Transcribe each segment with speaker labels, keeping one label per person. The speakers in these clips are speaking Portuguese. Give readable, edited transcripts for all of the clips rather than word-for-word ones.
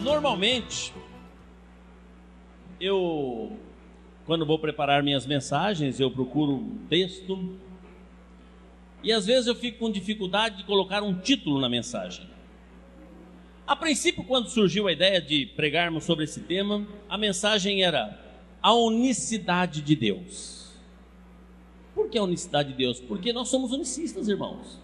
Speaker 1: Normalmente, quando vou preparar minhas mensagens, eu procuro um texto e às vezes eu fico com dificuldade de colocar um título na mensagem. A princípio, quando surgiu a ideia de pregarmos sobre esse tema, a mensagem era a unicidade de Deus. Por que a unicidade de Deus? Porque nós somos unicistas, irmãos.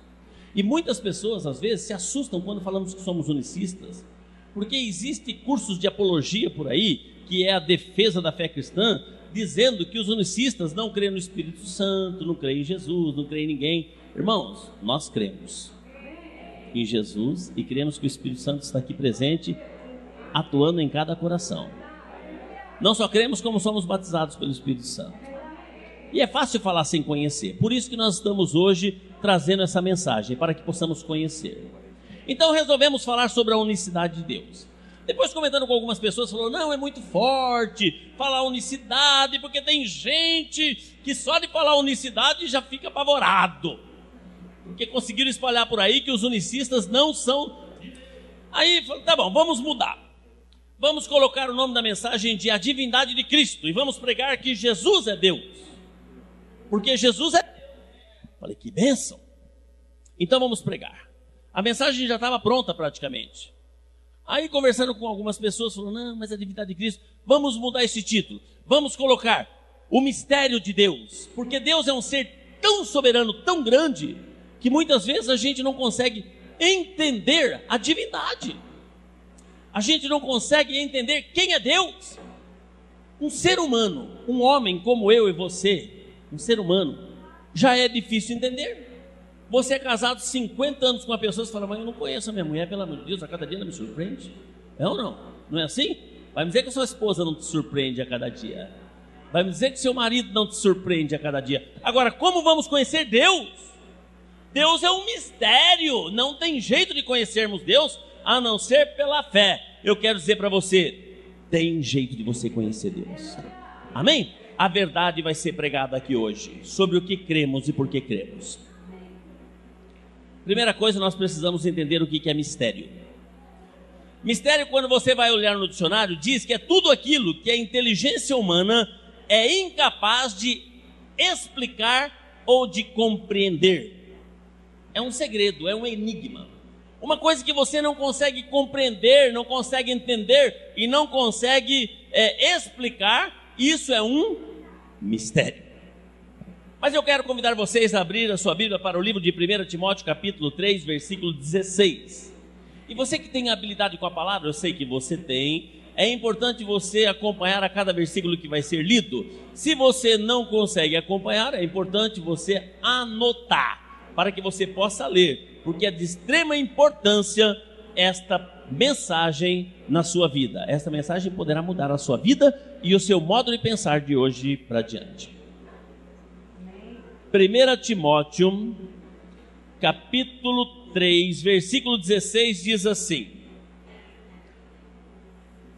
Speaker 1: E muitas pessoas, às vezes, se assustam quando falamos que somos unicistas, porque existem cursos de apologia por aí, que é a defesa da fé cristã, dizendo que os unicistas não creem no Espírito Santo, não creem em Jesus, não creem em ninguém. Irmãos, nós cremos em Jesus e cremos que o Espírito Santo está aqui presente, atuando em cada coração. Não só cremos, como somos batizados pelo Espírito Santo. E é fácil falar sem conhecer. Por isso que nós estamos hoje trazendo essa mensagem, para que possamos conhecer. Então resolvemos falar sobre a unicidade de Deus. Depois, comentando com algumas pessoas, falou: não, é muito forte falar unicidade, porque tem gente que só de falar unicidade já fica apavorado, porque conseguiram espalhar por aí que os unicistas não são. Aí, tá bom, vamos mudar. Vamos colocar o nome da mensagem de A Divindade de Cristo, e vamos pregar que Jesus é Deus, porque Jesus é Deus. Falei, que bênção. Então vamos pregar. A mensagem já estava pronta praticamente. Aí, conversando com algumas pessoas, falou: não, mas a divindade de Cristo, vamos mudar esse título, vamos colocar o mistério de Deus, porque Deus é um ser tão soberano, tão grande, que muitas vezes a gente não consegue entender a divindade, a gente não consegue entender quem é Deus. Um ser humano, um homem como eu e você, um ser humano, já é difícil entender. Você é casado 50 anos com uma pessoa, você fala: mas eu não conheço a minha mulher, pelo amor de Deus, a cada dia ela me surpreende. É ou não? Não é assim? Vai me dizer que a sua esposa não te surpreende a cada dia, vai me dizer que seu marido não te surpreende a cada dia. Agora, como vamos conhecer Deus? Deus é um mistério, não tem jeito de conhecermos Deus, a não ser pela fé. Eu quero dizer para você, tem jeito de você conhecer Deus. Amém? A verdade vai ser pregada aqui hoje, sobre o que cremos e por que cremos. Primeira coisa, nós precisamos entender o que é mistério. Mistério, quando você vai olhar no dicionário, diz que é tudo aquilo que a inteligência humana é incapaz de explicar ou de compreender. É um segredo, é um enigma. Uma coisa que você não consegue compreender, não consegue entender e não consegue explicar, isso é um mistério. Mas eu quero convidar vocês a abrir a sua Bíblia para o livro de 1 Timóteo capítulo 3, versículo 16. E você que tem habilidade com a palavra, eu sei que você tem, é importante você acompanhar a cada versículo que vai ser lido. Se você não consegue acompanhar, é importante você anotar, para que você possa ler, porque é de extrema importância esta mensagem na sua vida. Esta mensagem poderá mudar a sua vida e o seu modo de pensar de hoje para diante. 1 Timóteo, capítulo 3, versículo 16, diz assim: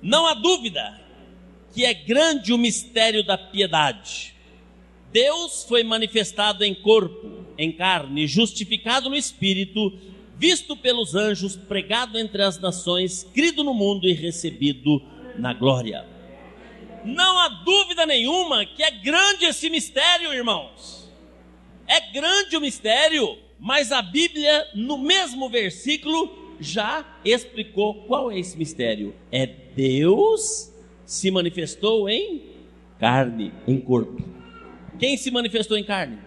Speaker 1: não há dúvida que é grande o mistério da piedade. Deus foi manifestado em corpo, em carne, justificado no Espírito, visto pelos anjos, pregado entre as nações, crido no mundo e recebido na glória. Não há dúvida nenhuma que é grande esse mistério, irmãos. É grande o mistério, mas a Bíblia, no mesmo versículo, já explicou qual é esse mistério. É Deus se manifestou em carne, em corpo. Quem se manifestou em carne?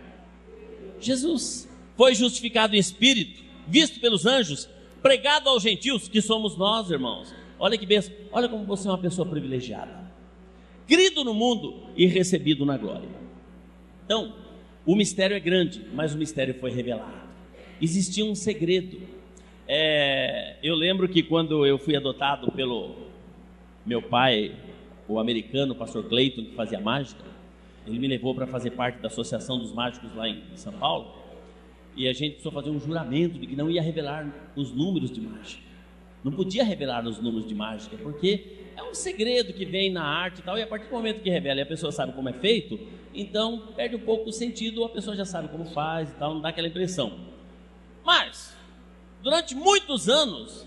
Speaker 1: Jesus. Foi justificado em espírito, visto pelos anjos, pregado aos gentios, que somos nós, irmãos. Olha que bênção, olha como você é uma pessoa privilegiada. Crido no mundo e recebido na glória. Então, o mistério é grande, mas o mistério foi revelado. Existia um segredo. Eu lembro que quando eu fui adotado pelo meu pai, o americano, o pastor Clayton, que fazia mágica, ele me levou para fazer parte da Associação dos Mágicos lá em São Paulo, e a gente precisou fazer um juramento de que não ia revelar os números de mágica. Não podia revelar os números de mágica, porque é um segredo que vem na arte e tal, e a partir do momento que revela e a pessoa sabe como é feito, então perde um pouco o sentido, a pessoa já sabe como faz e tal, não dá aquela impressão. Mas, durante muitos anos,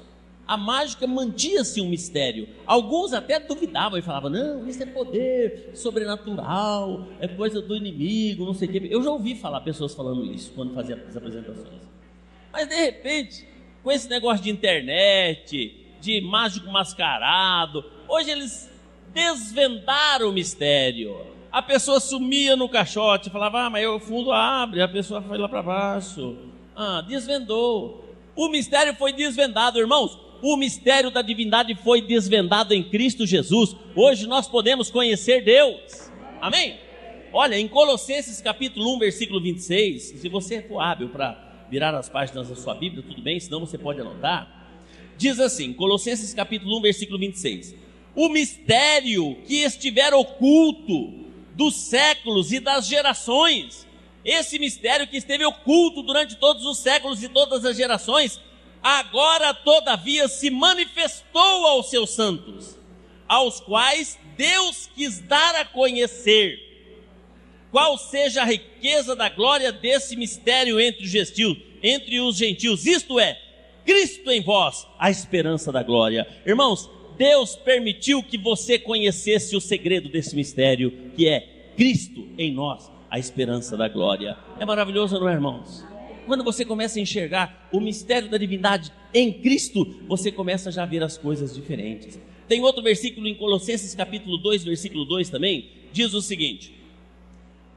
Speaker 1: A mágica mantinha-se um mistério. Alguns até duvidavam e falavam: não, isso é poder sobrenatural, é coisa do inimigo, não sei o quê. Eu já ouvi falar pessoas falando isso quando fazia as apresentações. Mas de repente, com esse negócio de internet, de mágico mascarado, hoje eles desvendaram o mistério. A pessoa sumia no caixote, falava: mas o fundo abre, a pessoa foi lá para baixo. Desvendou. O mistério foi desvendado, irmãos. O mistério da divindade foi desvendado em Cristo Jesus. Hoje nós podemos conhecer Deus. Amém? Olha, em Colossenses capítulo 1, versículo 26, se você for hábil para virar as páginas da sua Bíblia, tudo bem, senão você pode anotar. Diz assim, Colossenses capítulo 1, versículo 26. O mistério que estiver oculto dos séculos e das gerações, esse mistério que esteve oculto durante todos os séculos e todas as gerações, agora todavia se manifestou aos seus santos, aos quais Deus quis dar a conhecer qual seja a riqueza da glória desse mistério entre os gentios, isto é, Cristo em vós, a esperança da glória. Irmãos, Deus permitiu que você conhecesse o segredo desse mistério, que é Cristo em nós, a esperança da glória. É maravilhoso, não é, irmãos? Quando você começa a enxergar o mistério da divindade em Cristo, você começa já a ver as coisas diferentes. Tem outro versículo em Colossenses capítulo 2, versículo 2 também, diz o seguinte: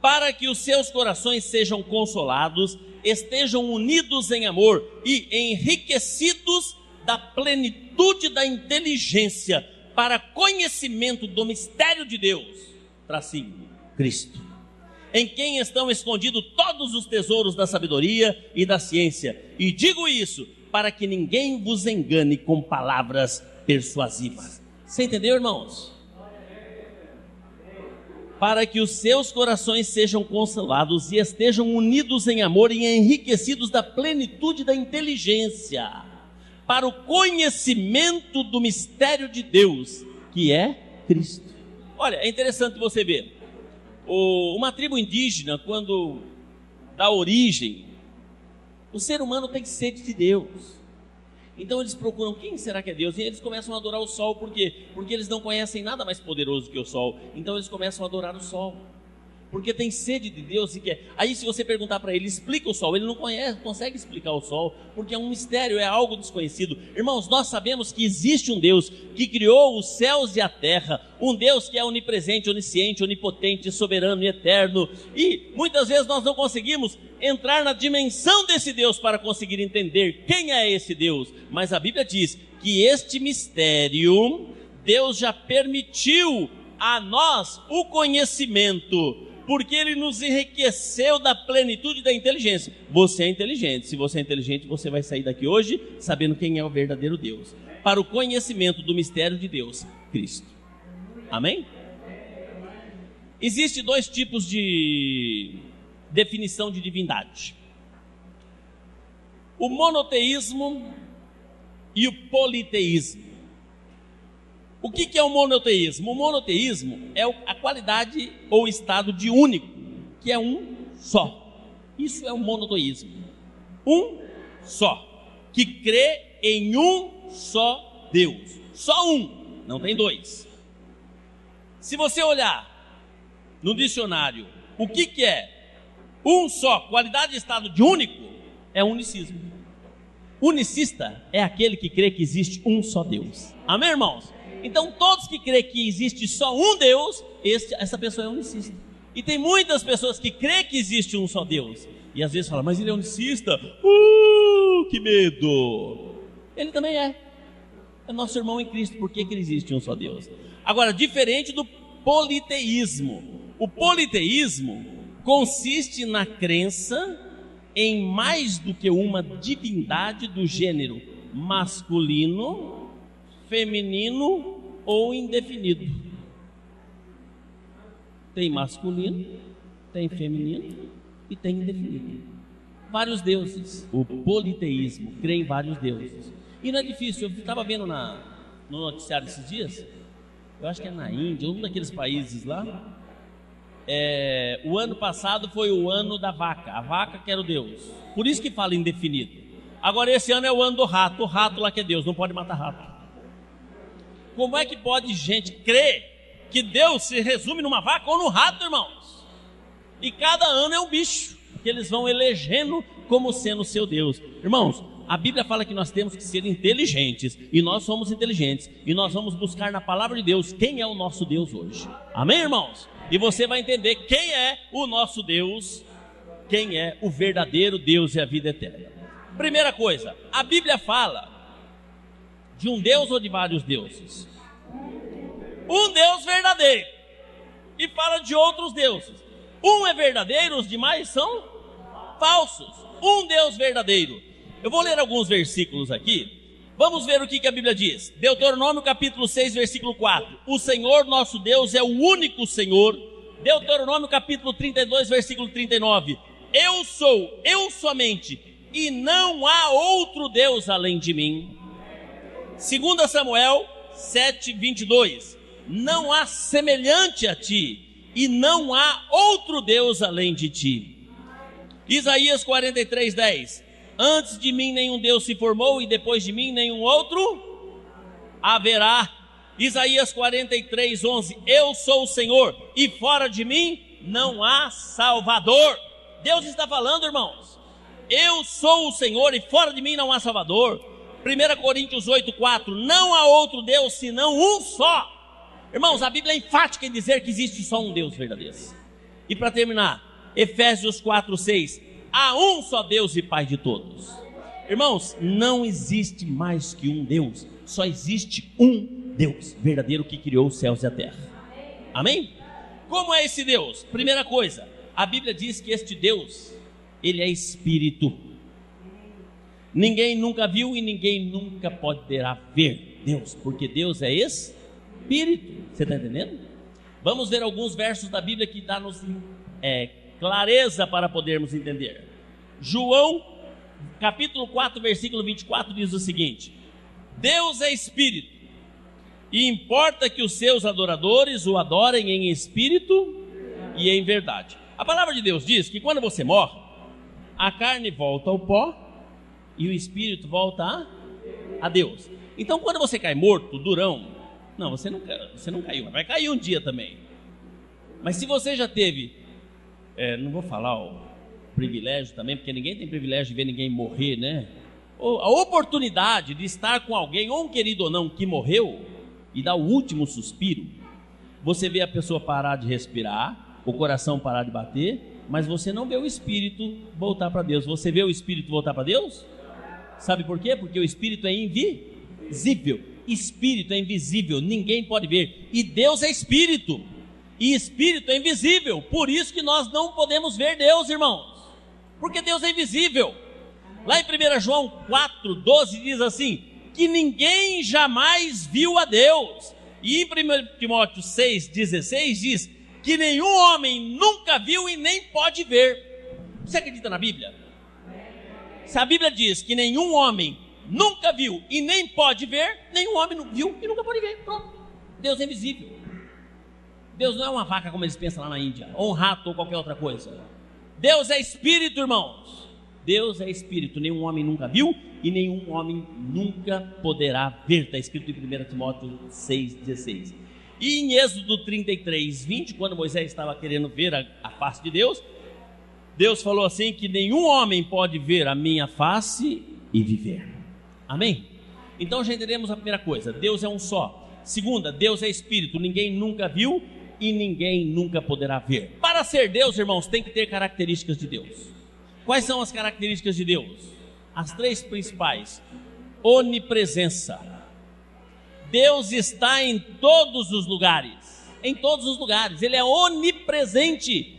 Speaker 1: para que os seus corações sejam consolados, estejam unidos em amor e enriquecidos da plenitude da inteligência, para conhecimento do mistério de Deus, tracinho, Cristo, em quem estão escondidos todos os tesouros da sabedoria e da ciência. E digo isso para que ninguém vos engane com palavras persuasivas. Você entendeu, irmãos? Para que os seus corações sejam consolados e estejam unidos em amor e enriquecidos da plenitude da inteligência, para o conhecimento do mistério de Deus, que é Cristo. Olha, é interessante você ver. Uma tribo indígena, quando dá origem, o ser humano tem sede de Deus. Então eles procuram, quem será que é Deus? E eles começam a adorar o sol, por quê? Porque eles não conhecem nada mais poderoso que o sol. Então eles começam a adorar o sol, porque tem sede de Deus e quer. Aí se você perguntar para ele, explica o sol, ele não consegue explicar o sol, porque é um mistério, é algo desconhecido. Irmãos, nós sabemos que existe um Deus que criou os céus e a terra, um Deus que é onipresente, onisciente, onipotente, soberano e eterno, e muitas vezes nós não conseguimos entrar na dimensão desse Deus para conseguir entender quem é esse Deus, mas a Bíblia diz que este mistério Deus já permitiu a nós o conhecimento, porque Ele nos enriqueceu da plenitude da inteligência. Você é inteligente. Se você é inteligente, você vai sair daqui hoje sabendo quem é o verdadeiro Deus, para o conhecimento do mistério de Deus, Cristo. Amém? Existem dois tipos de definição de divindade: o monoteísmo e o politeísmo. O que é o monoteísmo? O monoteísmo é a qualidade ou estado de único, que é um só. Isso é o monoteísmo. Um só, que crê em um só Deus. Só um, não tem dois. Se você olhar no dicionário, o que é um só, qualidade e estado de único, é unicismo. Unicista é aquele que crê que existe um só Deus. Amém, irmãos? Então todos que creem que existe só um Deus, essa pessoa é unicista. E tem muitas pessoas que creem que existe um só Deus, e às vezes falam, mas ele é unicista, que medo. Ele também é nosso irmão em Cristo. Por que ele existe um só Deus? Agora, diferente do politeísmo, o politeísmo consiste na crença em mais do que uma divindade do gênero masculino, feminino ou indefinido. Tem masculino, tem feminino e tem indefinido. Vários deuses. O politeísmo crê em vários deuses. E não é difícil. Eu estava vendo no noticiário esses dias, eu acho que é na Índia, um daqueles países lá. O ano passado foi o ano da vaca. A vaca que era o Deus. Por isso que fala indefinido. Agora esse ano é o ano do rato. O rato lá que é Deus, não pode matar rato. Como é que pode gente crer que Deus se resume numa vaca ou no rato, irmãos? E cada ano é um bicho que eles vão elegendo como sendo seu Deus. Irmãos, a Bíblia fala que nós temos que ser inteligentes, e nós somos inteligentes, e nós vamos buscar na palavra de Deus quem é o nosso Deus hoje. Amém, irmãos? E você vai entender quem é o nosso Deus, quem é o verdadeiro Deus e a vida eterna. Primeira coisa, a Bíblia fala de um Deus ou de vários deuses? Um Deus verdadeiro, e fala de outros deuses. Um é verdadeiro, os demais são falsos. Um Deus verdadeiro. Eu vou ler alguns versículos aqui. Vamos ver o que a Bíblia diz. Deuteronômio capítulo 6, versículo 4. O Senhor nosso Deus é o único Senhor. Deuteronômio capítulo 32, versículo 39. Eu sou, eu somente, e não há outro Deus além de mim. 2 Samuel 7, 22. Não há semelhante a ti, e não há outro Deus além de ti. Isaías 43, 10. Antes de mim nenhum Deus se formou, e depois de mim nenhum outro haverá. Isaías 43, 11. Eu sou o Senhor, e fora de mim não há Salvador. Deus está falando, irmãos. Eu sou o Senhor, e fora de mim não há Salvador. 1 Coríntios 8, 4. Não há outro Deus senão um só. Irmãos, a Bíblia é enfática em dizer que existe só um Deus verdadeiro. E para terminar, Efésios 4, 6. Há um só Deus e Pai de todos. Irmãos, não existe mais que um Deus. Só existe um Deus verdadeiro que criou os céus e a terra. Amém? Como é esse Deus? Primeira coisa, a Bíblia diz que este Deus, ele é Espírito. Ninguém nunca viu e ninguém nunca poderá ver Deus, porque Deus é Espírito. Você está entendendo? Vamos ver alguns versos da Bíblia que dá-nos clareza para podermos entender. João, capítulo 4, versículo 24, diz o seguinte: Deus é Espírito, e importa que os seus adoradores o adorem em espírito e em verdade. A palavra de Deus diz que quando você morre, a carne volta ao pó e o espírito volta a Deus. Então quando você cai morto, durão, não, você não caiu, vai cair um dia também. Mas se você já teve, não vou falar o privilégio também, porque ninguém tem privilégio de ver ninguém morrer, né? Ou a oportunidade de estar com alguém, ou um querido ou não, que morreu, e dar o último suspiro, você vê a pessoa parar de respirar, o coração parar de bater, mas você não vê o espírito voltar para Deus. Você vê o espírito voltar para Deus? Sabe por quê? Porque o espírito é invisível. Espírito é invisível, ninguém pode ver. E Deus é espírito, e espírito é invisível. Por isso que nós não podemos ver Deus, irmãos, porque Deus é invisível. Lá em 1 João 4, 12 diz assim, que ninguém jamais viu a Deus. E em 1 Timóteo 6, 16 diz que nenhum homem nunca viu e nem pode ver. Você acredita na Bíblia? Se a Bíblia diz que nenhum homem nunca viu e nem pode ver, nenhum homem viu e nunca pode ver. Pronto. Deus é invisível. Deus não é uma vaca como eles pensam lá na Índia, ou um rato ou qualquer outra coisa. Deus é espírito, irmãos. Deus é espírito, nenhum homem nunca viu e nenhum homem nunca poderá ver. Está escrito em 1 Timóteo 6,16. E em Êxodo 33, 20, quando Moisés estava querendo ver a face de Deus, Deus falou assim, que nenhum homem pode ver a minha face e viver. Amém? Então já entendemos a primeira coisa, Deus é um só. Segunda, Deus é espírito, ninguém nunca viu e ninguém nunca poderá ver. Para ser Deus, irmãos, tem que ter características de Deus. Quais são as características de Deus? As três principais. Onipresença. Deus está em todos os lugares. Em todos os lugares. Ele é onipresente.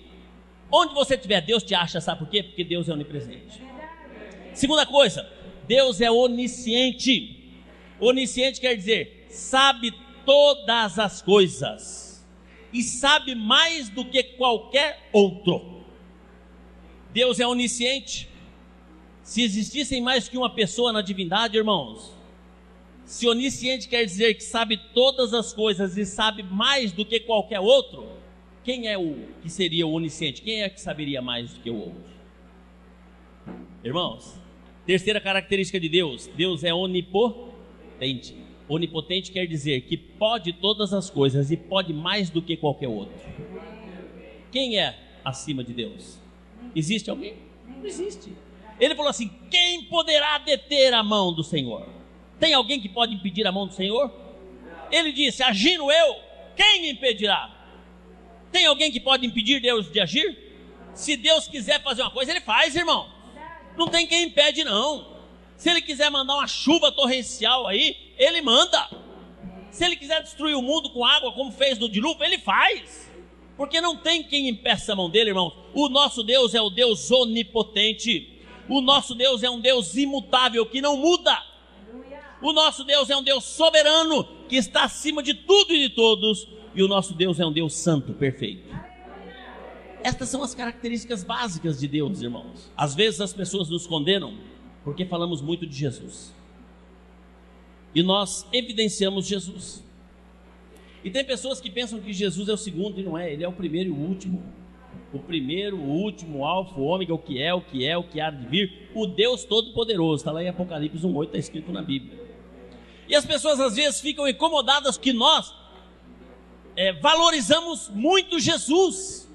Speaker 1: Onde você estiver, Deus te acha. Sabe por quê? Porque Deus é onipresente. Segunda coisa, Deus é onisciente. Onisciente quer dizer, sabe todas as coisas. E sabe mais do que qualquer outro. Deus é onisciente. Se existissem mais que uma pessoa na divindade, irmãos, se onisciente quer dizer que sabe todas as coisas e sabe mais do que qualquer outro, quem é o que seria o onisciente? Quem é que saberia mais do que o outro? Irmãos, Terceira característica de Deus: Deus é onipotente. Onipotente quer dizer que pode todas as coisas e pode mais do que qualquer outro. Quem é acima de Deus? Existe alguém? Não existe. Ele falou assim: quem poderá deter a mão do Senhor? Tem alguém que pode impedir a mão do Senhor? Ele disse: agindo eu, quem me impedirá? Tem alguém que pode impedir Deus de agir? Se Deus quiser fazer uma coisa, Ele faz, irmão. Não tem quem impede, não. Se Ele quiser mandar uma chuva torrencial aí, Ele manda. Se Ele quiser destruir o mundo com água, como fez no dilúvio, Ele faz. Porque não tem quem impeça a mão dele, irmãos. O nosso Deus é o Deus onipotente. O nosso Deus é um Deus imutável, que não muda. O nosso Deus é um Deus soberano, que está acima de tudo e de todos. E o nosso Deus é um Deus santo, perfeito. Estas são as características básicas de Deus, irmãos. Às vezes as pessoas nos condenam porque falamos muito de Jesus. E nós evidenciamos Jesus. E tem pessoas que pensam que Jesus é o segundo, e não é. Ele é o primeiro e o último. O primeiro, o último, o alfa, o ômega, o que é, o que é, o que há de vir. O Deus Todo-Poderoso. Está lá em Apocalipse 1:8, está escrito na Bíblia. E as pessoas às vezes ficam incomodadas que nós valorizamos muito Jesus.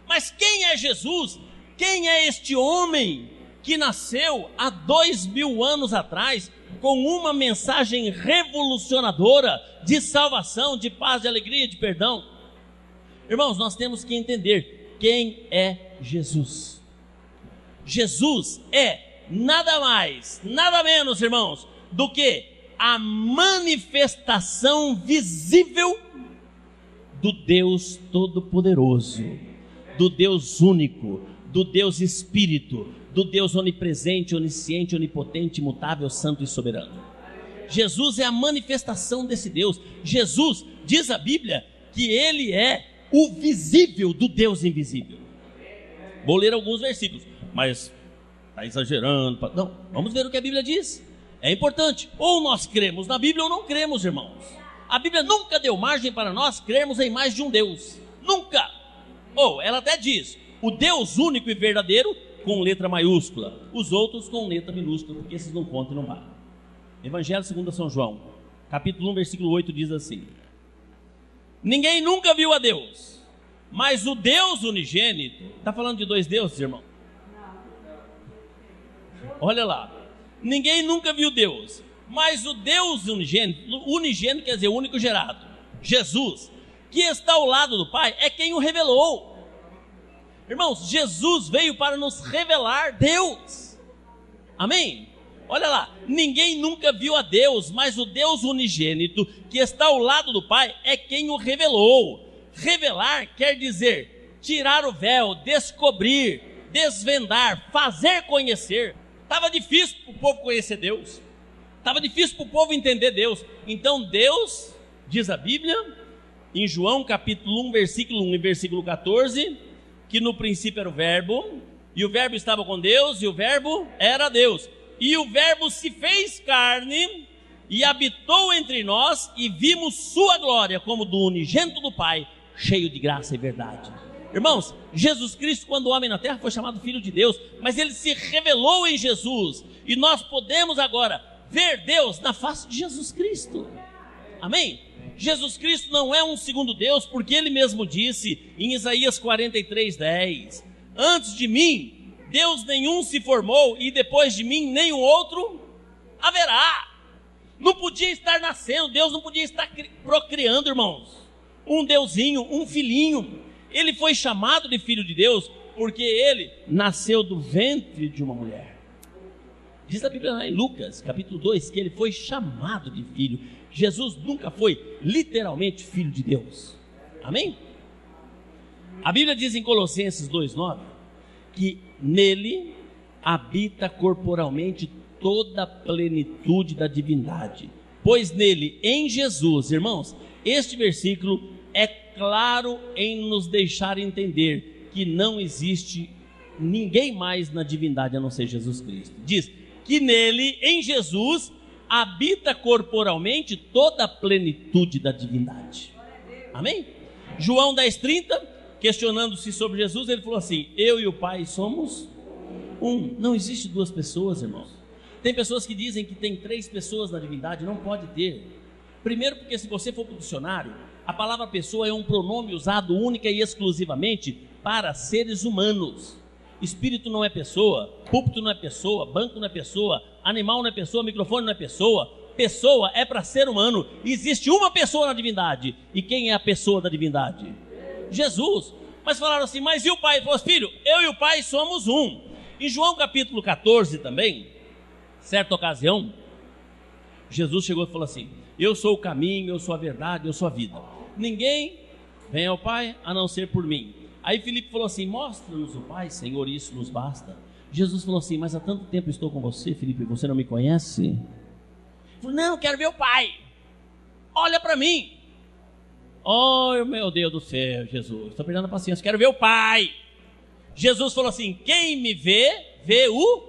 Speaker 1: Mas quem é Jesus? Quem é este homem que nasceu há 2000 anos atrás com uma mensagem revolucionadora de salvação, de paz, de alegria, de perdão? Irmãos, nós temos que entender quem é Jesus. Jesus é nada mais, nada menos, irmãos, do que a manifestação visível do Deus Todo-Poderoso, do Deus único, do Deus Espírito, do Deus onipresente, onisciente, onipotente, imutável, santo e soberano. Jesus é a manifestação desse Deus. Jesus, diz a Bíblia, que Ele é o visível do Deus invisível. Vou ler alguns versículos, mas está exagerando. Não, vamos ver o que a Bíblia diz. É importante, ou nós cremos na Bíblia ou não cremos, irmãos. A Bíblia nunca deu margem para nós crermos em mais de um Deus, nunca. Ou ela até diz, o Deus único e verdadeiro com letra maiúscula, os outros com letra minúscula, porque esses não contam e não valem. Evangelho segundo São João, capítulo 1, versículo 8 diz assim: ninguém nunca viu a Deus, mas o Deus unigênito, está falando de dois deuses, irmão? Olha lá, ninguém nunca viu Deus, mas o Deus unigênito quer dizer o único gerado, Jesus, que está ao lado do Pai, é quem o revelou. Irmãos, Jesus veio para nos revelar Deus. Amém? Olha lá, ninguém nunca viu a Deus, mas o Deus unigênito, que está ao lado do Pai, é quem o revelou. Revelar quer dizer tirar o véu, descobrir, desvendar, fazer conhecer. Estava difícil para o povo conhecer Deus. Estava difícil para o povo entender Deus. Então Deus, diz a Bíblia, em João capítulo 1, versículo 1 e versículo 14, que no princípio era o Verbo, e o Verbo estava com Deus, e o Verbo era Deus. E o Verbo se fez carne e habitou entre nós, e vimos sua glória como do unigênito do Pai, cheio de graça e verdade. Irmãos, Jesus Cristo, quando homem na terra, foi chamado Filho de Deus, mas Ele se revelou em Jesus, e nós podemos agora ver Deus na face de Jesus Cristo. Amém? Jesus Cristo não é um segundo Deus, porque Ele mesmo disse em Isaías 43:10, antes de mim Deus nenhum se formou, e depois de mim nenhum outro haverá. Não podia estar nascendo, Deus não podia estar procriando, irmãos, um deusinho, um filhinho. Ele foi chamado de Filho de Deus porque Ele nasceu do ventre de uma mulher. Diz a Bíblia lá em Lucas capítulo 2 que Ele foi chamado de filho. Jesus nunca foi literalmente filho de Deus. Amém? A Bíblia diz em Colossenses 2:9 que nele habita corporalmente toda a plenitude da divindade. Pois nele, em Jesus, irmãos, este versículo é claro em nos deixar entender que não existe ninguém mais na divindade a não ser Jesus Cristo. Diz que nele, em Jesus, habita corporalmente toda a plenitude da divindade. Amém? João 10:30, questionando-se sobre Jesus, ele falou assim: eu e o Pai somos um. Não existe duas pessoas, irmãos. Tem pessoas que dizem que tem 3 pessoas na divindade. Não pode ter. Primeiro porque se você for para o dicionário, a palavra pessoa é um pronome usado única e exclusivamente para seres humanos. Espírito não é pessoa, púlpito não é pessoa, banco não é pessoa, animal não é pessoa, microfone não é pessoa. Pessoa é para ser humano. Existe uma pessoa na divindade. E quem é a pessoa da divindade? Jesus. Mas falaram assim, mas e o Pai? Ele falou, filho, eu e o Pai somos um. Em João capítulo 14 também, certa ocasião, Jesus chegou e falou assim, eu sou o caminho, eu sou a verdade, eu sou a vida. Ninguém vem ao Pai a não ser por mim. Aí Filipe falou assim, mostra-nos o Pai, Senhor, isso nos basta. Jesus falou assim, mas há tanto tempo estou com você, Filipe, você não me conhece? Ele falou, não, quero ver o Pai. Olha para mim. Oh, meu Deus do céu, Jesus, estou perdendo a paciência, quero ver o Pai. Jesus falou assim, quem me vê, vê o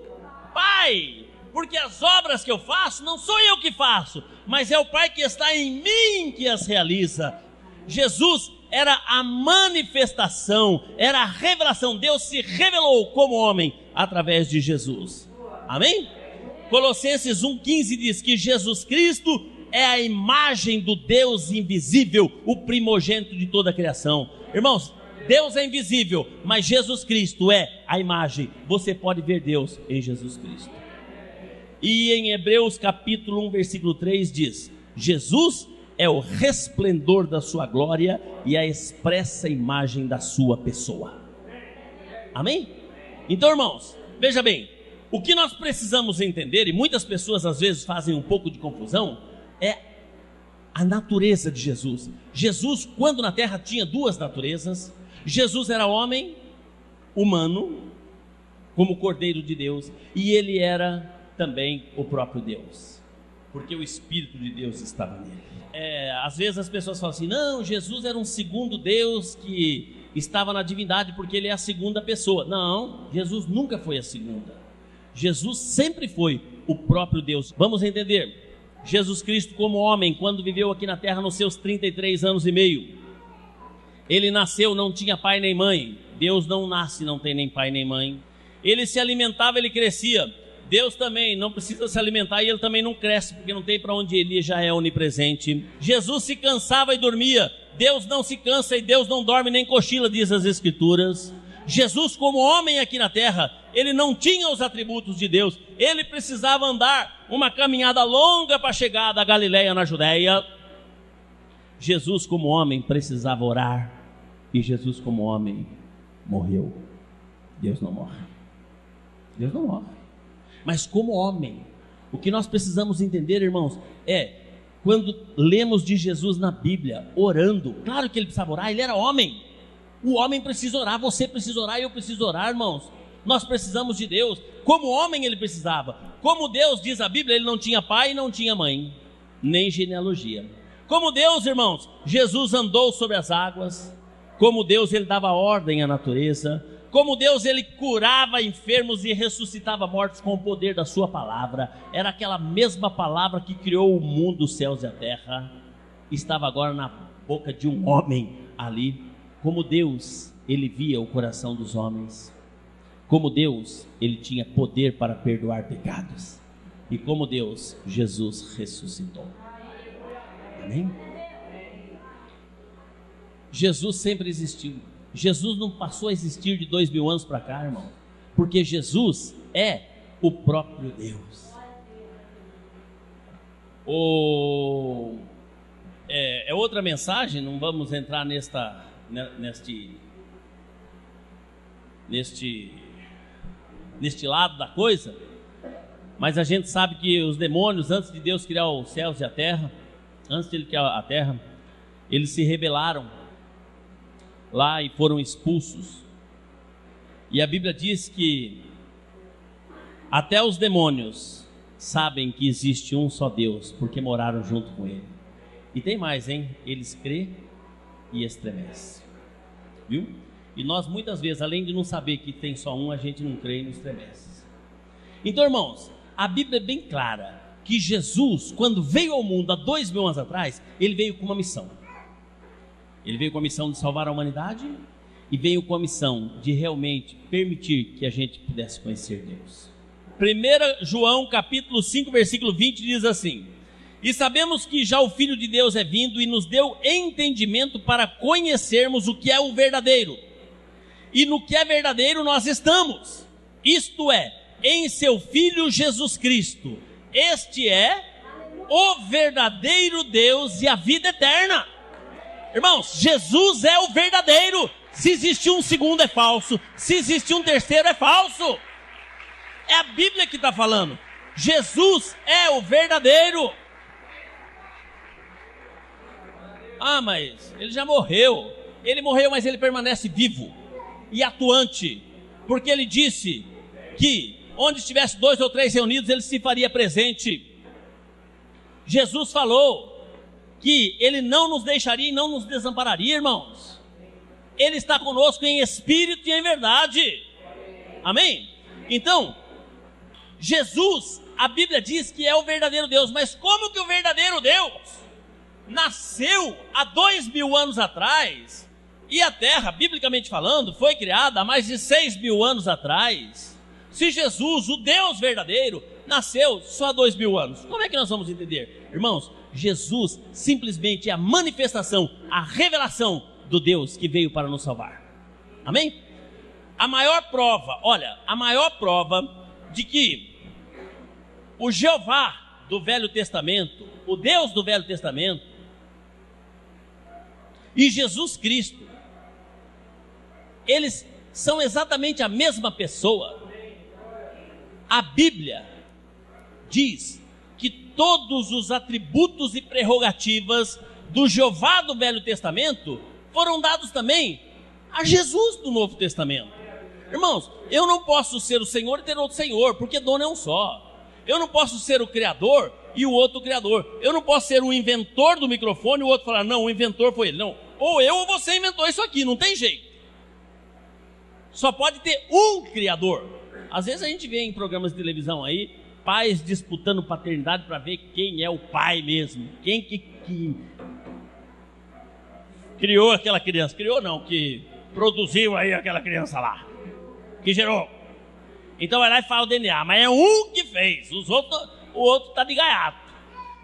Speaker 1: Pai. Porque as obras que eu faço, não sou eu que faço, mas é o Pai que está em mim que as realiza. Jesus era a manifestação, era a revelação. Deus se revelou como homem através de Jesus. Amém? Colossenses 1,15 diz que Jesus Cristo é a imagem do Deus invisível, o primogênito de toda a criação. Irmãos, Deus é invisível, mas Jesus Cristo é a imagem. Você pode ver Deus em Jesus Cristo. E em Hebreus capítulo 1, versículo 3 diz, Jesus é o resplendor da sua glória e a expressa imagem da sua pessoa. Amém? Então, irmãos, veja bem, o que nós precisamos entender, e muitas pessoas às vezes fazem um pouco de confusão, é a natureza de Jesus. Jesus, quando na terra, tinha 2 naturezas. Jesus era homem, humano, como Cordeiro de Deus, e ele era também o próprio Deus, porque o Espírito de Deus estava nele. Às vezes as pessoas falam assim, não, Jesus era um segundo Deus que estava na divindade porque ele é a segunda pessoa. Não, Jesus nunca foi a segunda. Jesus sempre foi o próprio Deus. Vamos entender, Jesus Cristo como homem, quando viveu aqui na terra nos seus 33 anos e meio, ele nasceu, não tinha pai nem mãe. Deus não nasce, não tem nem pai nem mãe. Ele se alimentava, ele crescia. Deus também não precisa se alimentar e ele também não cresce, porque não tem para onde ir, ele já é onipresente. Jesus se cansava e dormia. Deus não se cansa e Deus não dorme nem cochila, diz as Escrituras. Jesus, como homem aqui na terra, ele não tinha os atributos de Deus. Ele precisava andar uma caminhada longa para chegar da Galileia na Judéia. Jesus, como homem, precisava orar. E Jesus, como homem, morreu. Deus não morre. Deus não morre. Mas como homem, o que nós precisamos entender, irmãos, é quando lemos de Jesus na Bíblia, orando, claro que ele precisava orar, ele era homem. O homem precisa orar, você precisa orar e eu preciso orar, irmãos. Nós precisamos de Deus. Como homem ele precisava. Como Deus, diz a Bíblia, ele não tinha pai e não tinha mãe, nem genealogia. Como Deus, irmãos, Jesus andou sobre as águas. Como Deus, ele dava ordem à natureza. Como Deus, ele curava enfermos e ressuscitava mortos com o poder da sua palavra. Era aquela mesma palavra que criou o mundo, os céus e a terra. Estava agora na boca de um homem ali. Como Deus, ele via o coração dos homens. Como Deus, ele tinha poder para perdoar pecados. E como Deus, Jesus ressuscitou. Amém? Jesus sempre existiu. Jesus não passou a existir de 2000 anos para cá, irmão, porque Jesus é o próprio Deus. É outra mensagem, não vamos entrar neste lado da coisa, mas a gente sabe que os demônios, antes de Deus criar os céus e a terra, antes de ele criar a terra, eles se rebelaram lá e foram expulsos. E a Bíblia diz que até os demônios sabem que existe um só Deus, porque moraram junto com ele. E tem mais, hein? Eles crêem e estremecem. Viu? E nós muitas vezes, além de não saber que tem só um, a gente não crê e não estremece. Então, irmãos, a Bíblia é bem clara que Jesus, quando veio ao mundo há 2000 anos atrás, ele veio com uma missão. Ele veio com a missão de salvar a humanidade e veio com a missão de realmente permitir que a gente pudesse conhecer Deus. 1 João capítulo 5, versículo 20 diz assim: e sabemos que já o Filho de Deus é vindo e nos deu entendimento para conhecermos o que é o verdadeiro. E no que é verdadeiro nós estamos, isto é, em seu Filho Jesus Cristo. Este é o verdadeiro Deus e a vida eterna. Irmãos, Jesus é o verdadeiro. Se existe um segundo é falso, se existe um terceiro é falso. É a Bíblia que está falando. Jesus é o verdadeiro. Ah, mas ele já morreu. Ele morreu, mas ele permanece vivo e atuante, porque ele disse que onde estivesse 2 ou 3 reunidos, ele se faria presente. Jesus falou que ele não nos deixaria e não nos desampararia, irmãos. Ele está conosco em espírito e em verdade. Amém? Então, Jesus, a Bíblia diz que é o verdadeiro Deus, mas como que o verdadeiro Deus nasceu há 2000 anos atrás, e a terra, biblicamente falando, foi criada há mais de 6.000 anos atrás? Se Jesus, o Deus verdadeiro, nasceu só há 2000 anos, como é que nós vamos entender? Irmãos, Jesus simplesmente é a manifestação, a revelação do Deus que veio para nos salvar. Amém? A maior prova, olha, a maior prova de que o Jeová do Velho Testamento, o Deus do Velho Testamento, e Jesus Cristo, eles são exatamente a mesma pessoa. A Bíblia diz que todos os atributos e prerrogativas do Jeová do Velho Testamento foram dados também a Jesus do Novo Testamento. Irmãos, eu não posso ser o Senhor e ter outro Senhor, porque dono é um só. Eu não posso ser o Criador e o outro Criador. Eu não posso ser o inventor do microfone e o outro falar, não, o inventor foi ele. Não, ou eu ou você inventou isso aqui, não tem jeito. Só pode ter um Criador. Às vezes a gente vê em programas de televisão aí, pais disputando paternidade para ver quem é o pai mesmo. Quem que criou aquela criança. Criou não, que produziu aí aquela criança lá. Que gerou. Então vai lá e fala o DNA, mas é um que fez, o outro está de gaiato.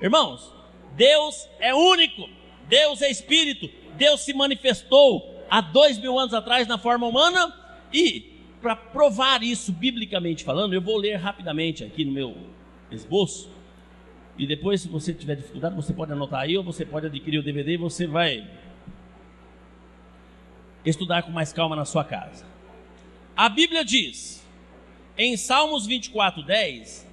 Speaker 1: Irmãos, Deus é único, Deus é Espírito, Deus se manifestou há 2000 anos atrás na forma humana, e para provar isso biblicamente falando, eu vou ler rapidamente aqui no meu esboço, e depois, se você tiver dificuldade, você pode anotar aí, ou você pode adquirir o DVD e você vai estudar com mais calma na sua casa. A Bíblia diz, em Salmos 24:10,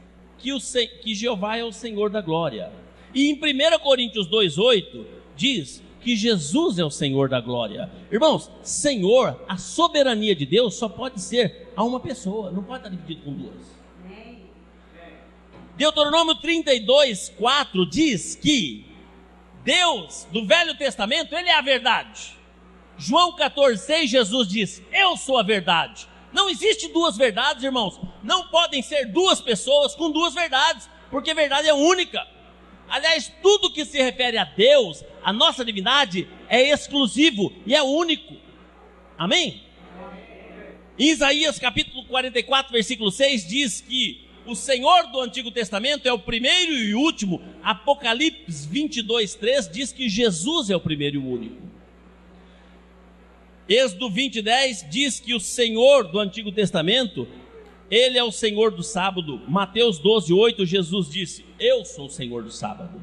Speaker 1: que Jeová é o Senhor da glória. E em 1 Coríntios 2:8, diz que Jesus é o Senhor da glória. Irmãos, Senhor, a soberania de Deus só pode ser a uma pessoa, não pode estar dividido com duas. Deuteronômio 32:4 diz que Deus do Velho Testamento, Ele é a verdade. João 14:6, Jesus diz, eu sou a verdade. Não existe duas verdades, irmãos. Não podem ser duas pessoas com duas verdades, porque a verdade é única. Aliás, tudo que se refere a Deus, a nossa divindade, é exclusivo e é único. Amém? Em Isaías capítulo 44, versículo 6, diz que o Senhor do Antigo Testamento é o primeiro e o último. Apocalipse 22:3 diz que Jesus é o primeiro e o único. Êxodo 20:10 diz que o Senhor do Antigo Testamento, Ele é o Senhor do sábado. Mateus 12:8, Jesus disse, eu sou o Senhor do sábado.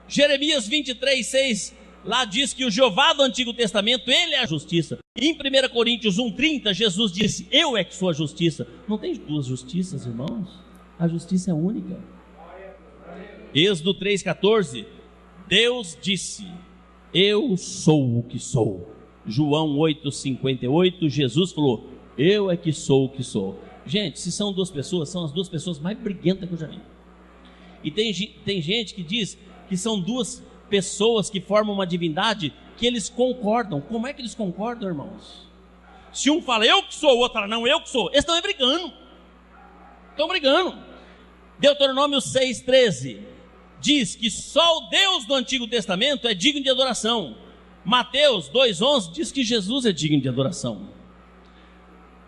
Speaker 1: Jeremias 23:6, lá diz que o Jeová do Antigo Testamento, Ele é a justiça. Em 1 Coríntios 1:30, Jesus disse, eu é que sou a justiça. Não tem duas justiças, irmãos. A justiça é única. Êxodo 3:14, Deus disse, eu sou o que sou. João 8:58, Jesus falou, eu é que sou o que sou. Gente, se são duas pessoas, são as duas pessoas mais briguentas que eu já vi. E tem gente que diz que são duas pessoas que formam uma divindade, que eles concordam. Como é que eles concordam, irmãos? Se um fala eu que sou, o outro fala não, eu que sou. Eles estão brigando. Estão brigando. Deuteronômio 6:13 diz que só o Deus do Antigo Testamento é digno de adoração. Mateus 2,11 diz que Jesus é digno de adoração.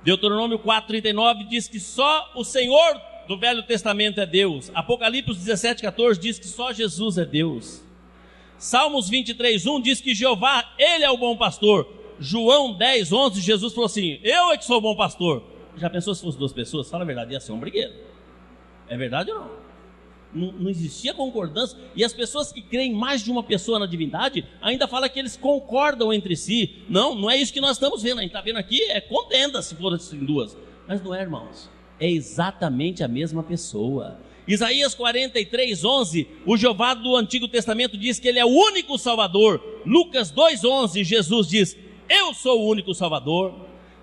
Speaker 1: Deuteronômio 4,39 diz que só o Senhor do Velho Testamento é Deus. Apocalipse 17,14 diz que só Jesus é Deus. Salmos 23,1 diz que Jeová, Ele é o bom pastor. João 10,11, Jesus falou assim: eu é que sou o bom pastor. Já pensou se fossem duas pessoas? Fala a verdade, ia ser um brigueiro. É verdade ou não? Não existia concordância. E as pessoas que creem mais de uma pessoa na divindade ainda falam que eles concordam entre si. Não é isso que nós estamos vendo. A gente está vendo aqui é contenda se for assim duas. Mas não é, irmãos. É exatamente a mesma pessoa. Isaías 43,11, o Jeová do Antigo Testamento diz que Ele é o único Salvador. Lucas 2,11, Jesus diz: eu sou o único Salvador.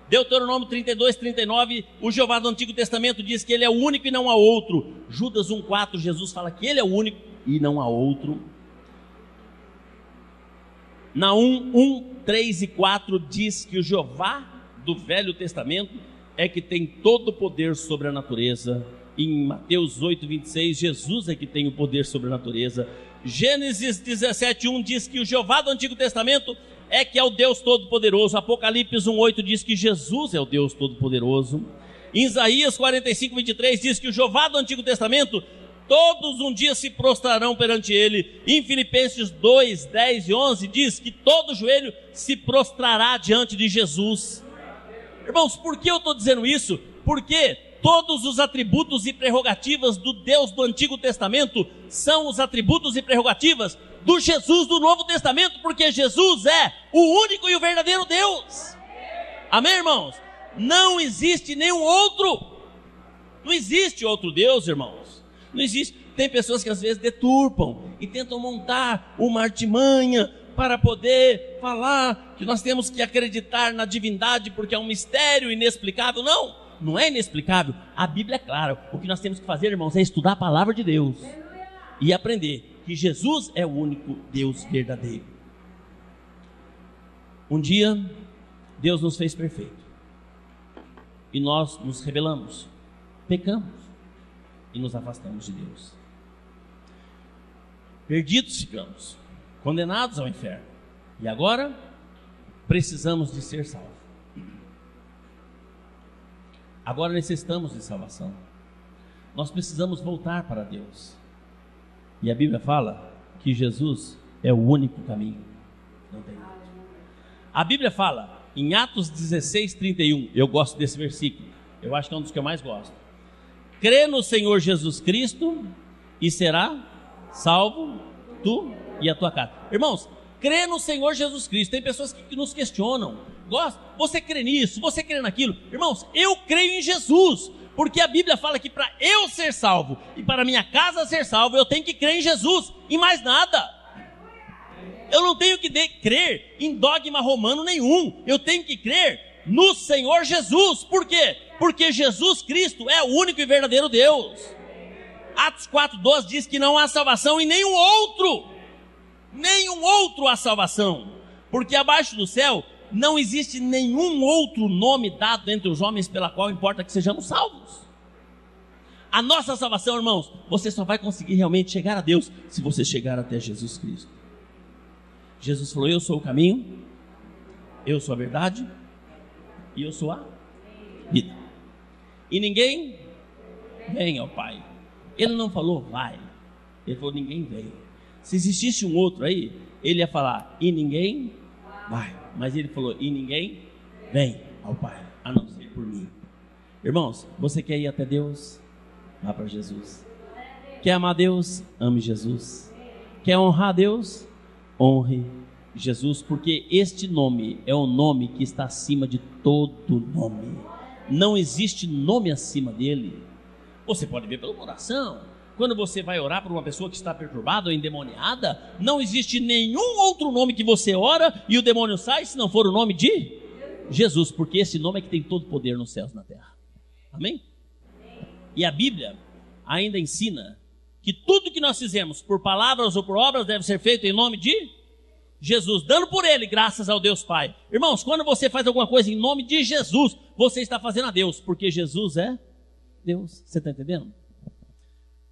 Speaker 1: Deuteronômio 32,39, o Jeová do Antigo Testamento diz que Ele é o único e não há outro. Judas 1,4, Jesus fala que Ele é o único e não há outro. Naum 1,3 e 4 diz que o Jeová do Velho Testamento é que tem todo o poder sobre a natureza. Em Mateus 8,26, Jesus é que tem o poder sobre a natureza. Gênesis 17,1 diz que o Jeová do Antigo Testamento é que é o Deus Todo-Poderoso. Apocalipse 1,8 diz que Jesus é o Deus Todo-Poderoso. Em Isaías 45,23 diz que o Jeová do Antigo Testamento, todos um dia se prostrarão perante Ele. Em Filipenses 2, 10 e 11 diz que todo joelho se prostrará diante de Jesus. Irmãos, por que eu estou dizendo isso? Porque todos os atributos e prerrogativas do Deus do Antigo Testamento são os atributos e prerrogativas do Jesus do Novo Testamento, porque Jesus é o único e o verdadeiro Deus. Amém, irmãos? Não existe nenhum outro. Não existe outro Deus, irmãos. Não existe. Tem pessoas que às vezes deturpam e tentam montar uma artimanha para poder falar que nós temos que acreditar na divindade porque é um mistério inexplicável. Não é inexplicável. A Bíblia é clara. O que nós temos que fazer, irmãos, é estudar a palavra de Deus e aprender que Jesus é o único Deus verdadeiro. Um dia, Deus nos fez perfeito e nós nos rebelamos, pecamos e nos afastamos de Deus. Perdidos ficamos, condenados ao inferno, e agora precisamos de ser salvos. Agora necessitamos de salvação. Nós precisamos voltar para Deus. E a Bíblia fala que Jesus é o único caminho. Não tem outro. A Bíblia fala em Atos 16:31. Eu gosto desse versículo. Eu acho que é um dos que eu mais gosto. Crê no Senhor Jesus Cristo e será salvo tu e a tua casa. Irmãos, crê no Senhor Jesus Cristo. Tem pessoas que nos questionam. Você crê nisso? Você crê naquilo? Irmãos, eu creio em Jesus. Porque a Bíblia fala que para eu ser salvo e para minha casa ser salvo, eu tenho que crer em Jesus e mais nada. Eu não tenho que crer em dogma romano nenhum. Eu tenho que crer no Senhor Jesus. Por quê? Porque Jesus Cristo é o único e verdadeiro Deus. Atos 4:12 diz que não há salvação em nenhum outro. Nenhum outro há salvação. Porque abaixo do céu não existe nenhum outro nome dado entre os homens pela qual importa que sejamos salvos. A nossa salvação, irmãos, você só vai conseguir realmente chegar a Deus se você chegar até Jesus Cristo. Jesus falou: eu sou o caminho, eu sou a verdade e eu sou a vida. E ninguém vem ao Pai. Ele não falou vai, ele falou ninguém vem. Se existisse um outro aí, ele ia falar e ninguém vai. Mas ele falou, e ninguém vem ao Pai, a não ser por mim. Irmãos, você quer ir até Deus? Vá para Jesus. Quer amar Deus? Ame Jesus. Quer honrar Deus? Honre Jesus, porque este nome é o nome que está acima de todo nome. Não existe nome acima dele. Você pode ver pela oração. Quando você vai orar por uma pessoa que está perturbada ou endemoniada, não existe nenhum outro nome que você ora e o demônio sai, se não for o nome de Jesus, porque esse nome é que tem todo o poder nos céus e na terra. Amém? E a Bíblia ainda ensina que tudo que nós fizemos, por palavras ou por obras, deve ser feito em nome de Jesus, dando por ele graças ao Deus Pai. Irmãos, quando você faz alguma coisa em nome de Jesus, você está fazendo a Deus, porque Jesus é Deus. Você está entendendo?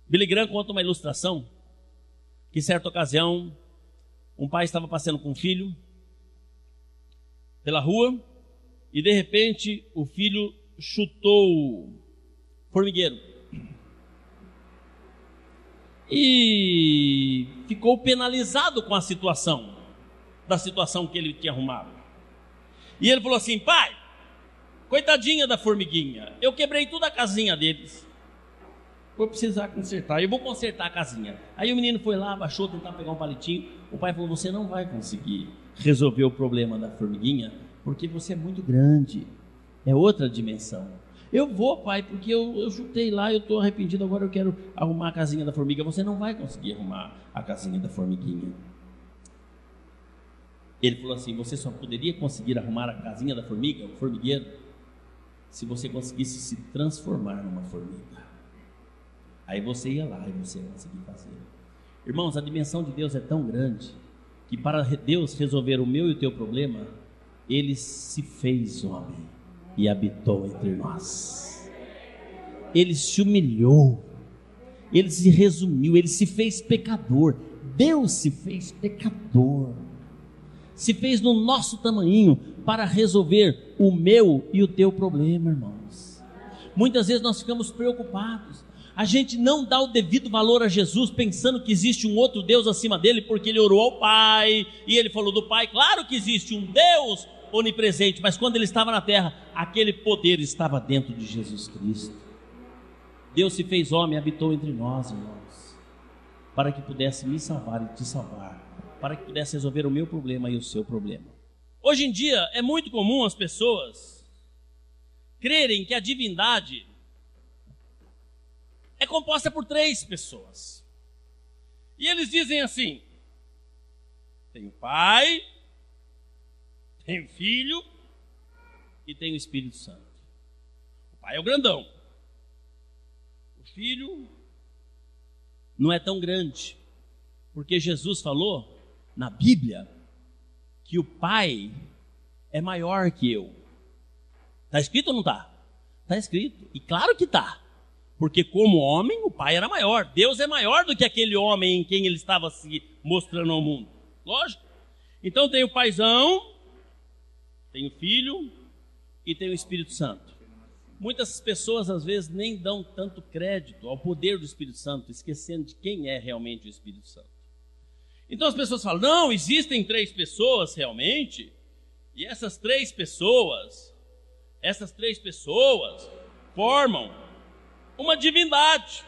Speaker 1: Billy Graham conta uma ilustração que, certa ocasião, um pai estava passeando com um filho pela rua e de repente o filho chutou o formigueiro e ficou penalizado com a situação, da situação que ele tinha arrumado. E ele falou assim: pai, coitadinha da formiguinha, eu quebrei toda a casinha deles, vou precisar consertar, eu vou consertar a casinha. Aí o menino foi lá, abaixou, tentar pegar um palitinho. O pai falou: você não vai conseguir resolver o problema da formiguinha, porque você é muito grande, é outra dimensão. Eu vou, pai, porque eu chutei lá, eu estou arrependido, agora eu quero arrumar a casinha da formiga. Você não vai conseguir arrumar a casinha da formiguinha. Ele falou assim: você só poderia conseguir arrumar a casinha da formiga, o formigueiro, se você conseguisse se transformar numa formiga. Aí você ia lá e você ia conseguir fazer. Irmãos, a dimensão de Deus é tão grande que para Deus resolver o meu e o teu problema, Ele se fez homem e habitou entre nós. Ele se humilhou, Ele se resumiu, Ele se fez pecador. Deus se fez pecador, se fez no nosso tamanhinho para resolver o meu e o teu problema, irmãos. Muitas vezes nós ficamos preocupados, a gente não dá o devido valor a Jesus, pensando que existe um outro Deus acima dele, porque ele orou ao Pai, e ele falou do Pai. Claro que existe um Deus onipresente, mas quando ele estava na terra, aquele poder estava dentro de Jesus Cristo. Deus se fez homem, habitou entre nós, irmãos, para que pudesse me salvar e te salvar, para que pudesse resolver o meu problema e o seu problema. Hoje em dia é muito comum as pessoas crerem que a divindade é composta por 3 pessoas. E eles dizem assim: tem o Pai, tem o Filho e tem o Espírito Santo. O Pai é o grandão, o Filho não é tão grande, porque Jesus falou na Bíblia que o Pai é maior que eu. Está escrito ou não está? Está escrito, e claro que está, porque como homem o Pai era maior. Deus é maior do que aquele homem em quem ele estava se mostrando ao mundo, lógico. Então tem o Paizão, tem o Filho e tem o Espírito Santo. Muitas pessoas às vezes nem dão tanto crédito ao poder do Espírito Santo, esquecendo de quem é realmente o Espírito Santo. Então as pessoas falam: não, existem 3 pessoas realmente, e essas três pessoas formam uma divindade.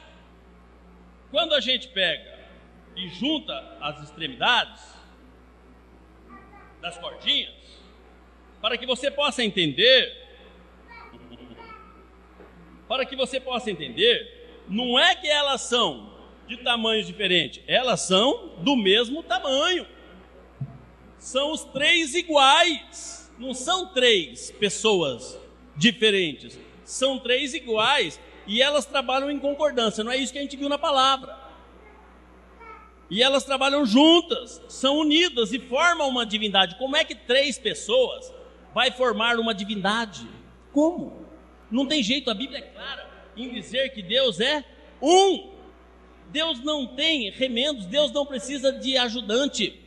Speaker 1: Quando a gente pega e junta as extremidades das cordinhas, para que você possa entender, não é que elas são de tamanhos diferentes, elas são do mesmo tamanho. São os 3 iguais, não são 3 pessoas diferentes, são 3 iguais, e elas trabalham em concordância. Não é isso que a gente viu na palavra. E elas trabalham juntas, são unidas e formam uma divindade. Como é que 3 pessoas vai formar uma divindade? Como? Não tem jeito. A Bíblia é clara em dizer que Deus é um. Deus não tem remendos, Deus não precisa de ajudante.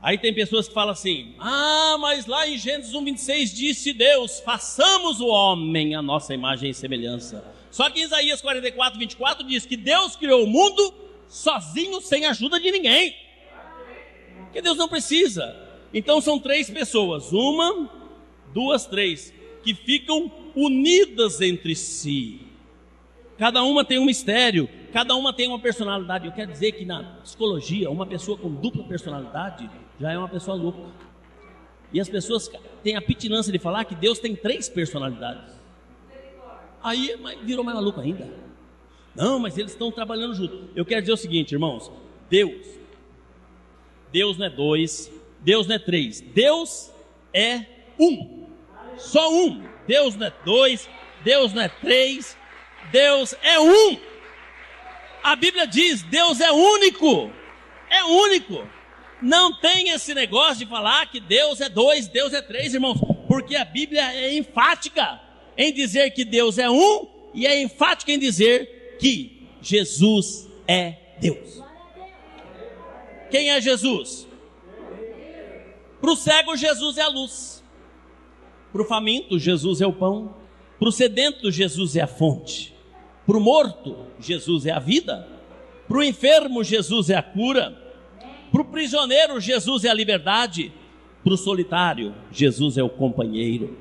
Speaker 1: Aí tem pessoas que falam assim: ah, mas lá em Gênesis 1:26 disse Deus: façamos o homem à nossa imagem e semelhança. Só que em Isaías 44:24 diz que Deus criou o mundo sozinho, sem ajuda de ninguém, porque Deus não precisa. Então são 3 pessoas, 1, 2, 3, que ficam unidas entre si. Cada uma tem um mistério, cada uma tem uma personalidade. Eu quero dizer que na psicologia, uma pessoa com dupla personalidade já é uma pessoa louca. E as pessoas têm a petinância de falar que Deus tem 3 personalidades. Aí virou mais maluco ainda. Não, mas eles estão trabalhando junto. Eu quero dizer o seguinte, irmãos: Deus não é 2, Deus não é 3, Deus é um, só um. Deus não é 2, Deus não é 3, Deus é um. A Bíblia diz: Deus é único, é único. Não tem esse negócio de falar que Deus é 2, Deus é 3, irmãos, porque a Bíblia é enfática em dizer que Deus é um, e é enfática em dizer que Jesus é Deus. Quem é Jesus? Para o cego, Jesus é a luz. Para o faminto, Jesus é o pão. Para o sedento, Jesus é a fonte. Para o morto, Jesus é a vida. Para o enfermo, Jesus é a cura. Para o prisioneiro, Jesus é a liberdade. Para o solitário, Jesus é o companheiro.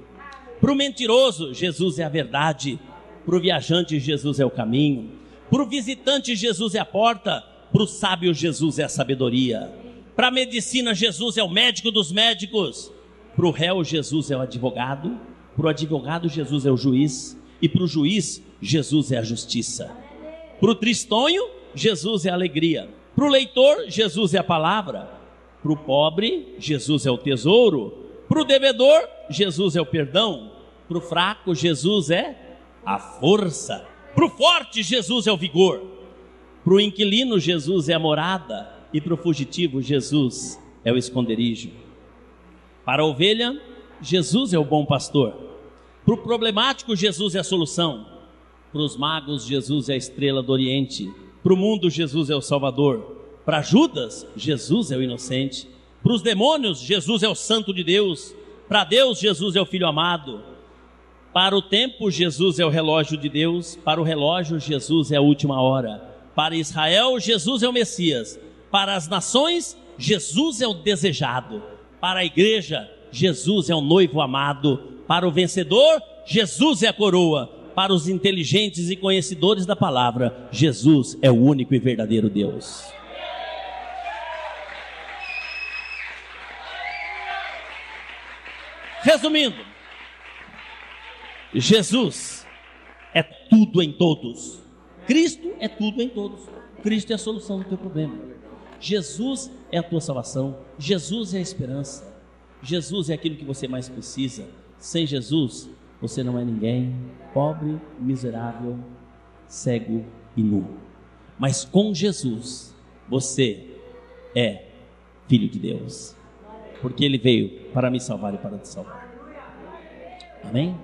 Speaker 1: Para o mentiroso, Jesus é a verdade. Para o viajante, Jesus é o caminho. Para o visitante, Jesus é a porta. Para o sábio, Jesus é a sabedoria. Para a medicina, Jesus é o médico dos médicos. Para o réu, Jesus é o advogado. Para o advogado, Jesus é o juiz. E para o juiz, Jesus é a justiça. Para o tristonho, Jesus é a alegria. Para o leitor, Jesus é a palavra. Para o pobre, Jesus é o tesouro. Para o devedor, Jesus é o perdão. Para o fraco, Jesus é a força. Para o forte, Jesus é o vigor. Para o inquilino, Jesus é a morada. E para o fugitivo, Jesus é o esconderijo. Para a ovelha, Jesus é o bom pastor. Para o problemático, Jesus é a solução. Para os magos, Jesus é a estrela do Oriente. Para o mundo, Jesus é o Salvador. Para Judas, Jesus é o inocente. Para os demônios, Jesus é o Santo de Deus. Para Deus, Jesus é o Filho amado. Para o tempo, Jesus é o relógio de Deus. Para o relógio, Jesus é a última hora. Para Israel, Jesus é o Messias. Para as nações, Jesus é o desejado. Para a igreja, Jesus é o noivo amado. Para o vencedor, Jesus é a coroa. Para os inteligentes e conhecedores da palavra, Jesus é o único e verdadeiro Deus. Resumindo, Jesus é tudo em todos. Cristo é tudo em todos. Cristo é a solução do teu problema. Jesus é a tua salvação. Jesus é a esperança. Jesus é aquilo que você mais precisa. Sem Jesus, você não é ninguém. Pobre, miserável, cego e nu. Mas com Jesus, você é filho de Deus. Porque Ele veio para me salvar e para te salvar. Amém?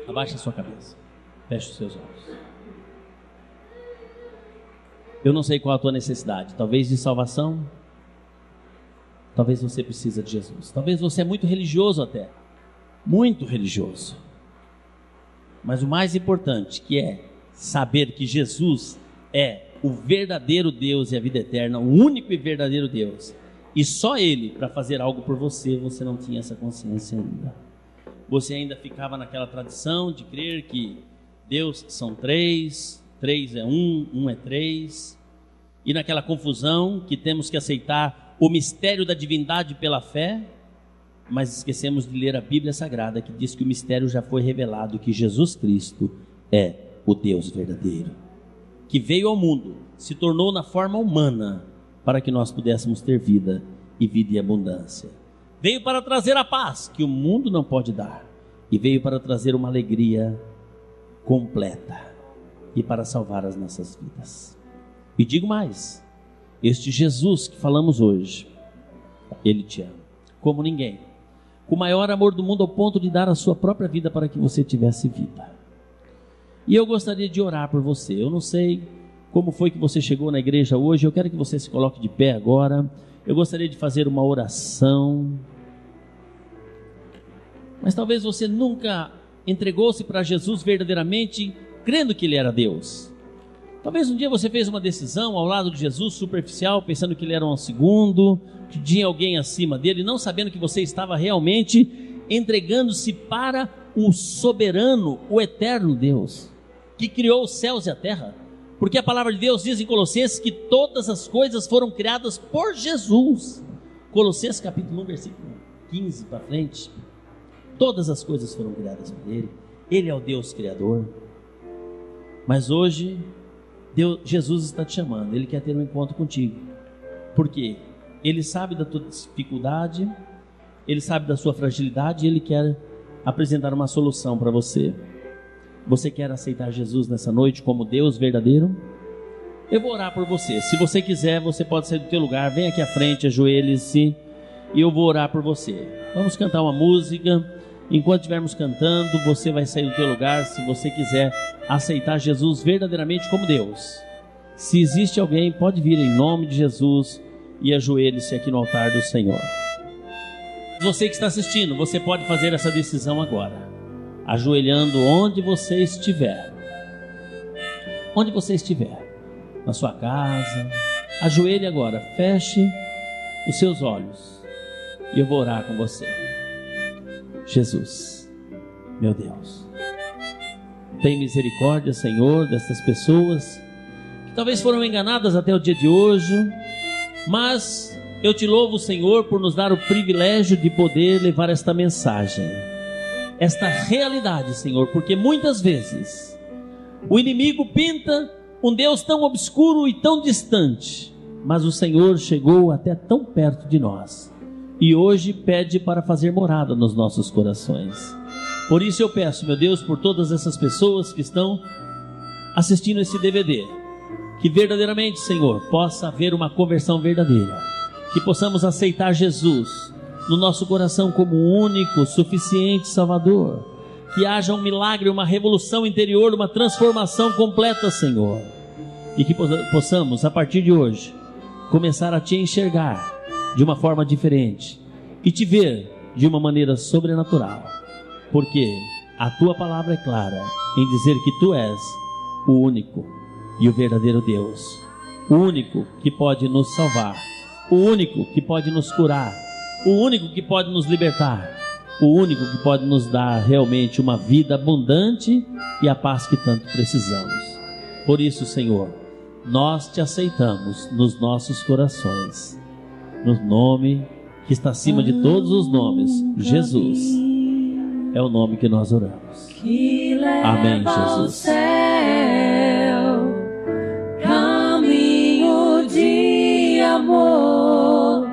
Speaker 1: Abaixe a sua cabeça. Feche os seus olhos. Eu não sei qual a tua necessidade. Talvez de salvação. Talvez você precisa de Jesus. Talvez você é muito religioso até. Muito religioso. Mas o mais importante que é saber que Jesus é o verdadeiro Deus e a vida eterna, o único e verdadeiro Deus. E só Ele para fazer algo por você, você não tinha essa consciência ainda. Você ainda ficava naquela tradição de crer que Deus são três, três é um é três. E naquela confusão que temos que aceitar o mistério da divindade pela fé, mas esquecemos de ler a Bíblia Sagrada, que diz que o mistério já foi revelado, que Jesus Cristo é o Deus verdadeiro, que veio ao mundo, se tornou na forma humana, para que nós pudéssemos ter vida e vida em abundância. Veio para trazer a paz que o mundo não pode dar, e veio para trazer uma alegria completa e para salvar as nossas vidas. E digo mais, este Jesus que falamos hoje, Ele te ama como ninguém, com o maior amor do mundo, ao ponto de dar a sua própria vida para que você tivesse vida. E eu gostaria de orar por você. Eu não sei como foi que você chegou na igreja hoje. Eu quero que você se coloque de pé agora. Eu gostaria de fazer uma oração. Mas talvez você nunca entregou-se para Jesus verdadeiramente, crendo que Ele era Deus. Talvez um dia você fez uma decisão ao lado de Jesus, superficial, pensando que Ele era um segundo, que tinha alguém acima dele, não sabendo que você estava realmente entregando-se para o soberano, o eterno Deus, que criou os céus e a terra. Porque a palavra de Deus diz em Colossenses que todas as coisas foram criadas por Jesus. Colossenses capítulo 1, versículo 15 para frente. Todas as coisas foram criadas por Ele. Ele é o Deus Criador. Mas hoje, Jesus está te chamando. Ele quer ter um encontro contigo. Por quê? Ele sabe da tua dificuldade, Ele sabe da sua fragilidade e Ele quer apresentar uma solução para você. Você quer aceitar Jesus nessa noite como Deus verdadeiro? Eu vou orar por você. Se você quiser, você pode sair do teu lugar. Vem aqui à frente, ajoelhe-se e eu vou orar por você. Vamos cantar uma música. Enquanto estivermos cantando, você vai sair do teu lugar se você quiser aceitar Jesus verdadeiramente como Deus. Se existe alguém, pode vir em nome de Jesus. e ajoelhe-se aqui no altar do Senhor. Você que está assistindo, você pode fazer essa decisão agora, ajoelhando onde você estiver. Onde você estiver, na sua casa, ajoelhe agora, feche os seus olhos e eu vou orar com você. Jesus, meu Deus, tem misericórdia, Senhor, dessas pessoas que talvez foram enganadas até o dia de hoje, mas eu te louvo, Senhor, por nos dar o privilégio de poder levar esta mensagem, esta realidade, Senhor, porque muitas vezes o inimigo pinta um Deus tão obscuro e tão distante, mas o Senhor chegou até tão perto de nós e hoje pede para fazer morada nos nossos corações. Por isso eu peço, meu Deus, por todas essas pessoas que estão assistindo esse DVD, que verdadeiramente, Senhor, possa haver uma conversão verdadeira, que possamos aceitar Jesus no nosso coração como o único, suficiente Salvador, que haja um milagre, uma revolução interior, uma transformação completa, Senhor, e que possamos, a partir de hoje, começar a te enxergar de uma forma diferente e te ver de uma maneira sobrenatural, porque a tua palavra é clara em dizer que tu és o único e o verdadeiro Deus, o único que pode nos salvar, o único que pode nos curar, o único que pode nos libertar, o único que pode nos dar realmente uma vida abundante e a paz que tanto precisamos. Por isso, Senhor, nós te aceitamos nos nossos corações, no nome que está acima de todos os nomes, Jesus, é o nome que nós oramos. Amém, Jesus.
Speaker 2: Caminho de amor,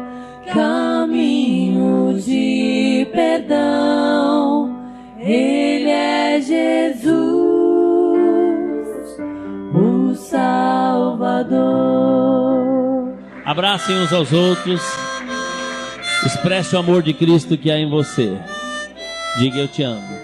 Speaker 2: caminho de perdão, Ele é Jesus, o Salvador.
Speaker 1: Abracem uns aos outros, expresse o amor de Cristo que há em você. Diga: eu te amo.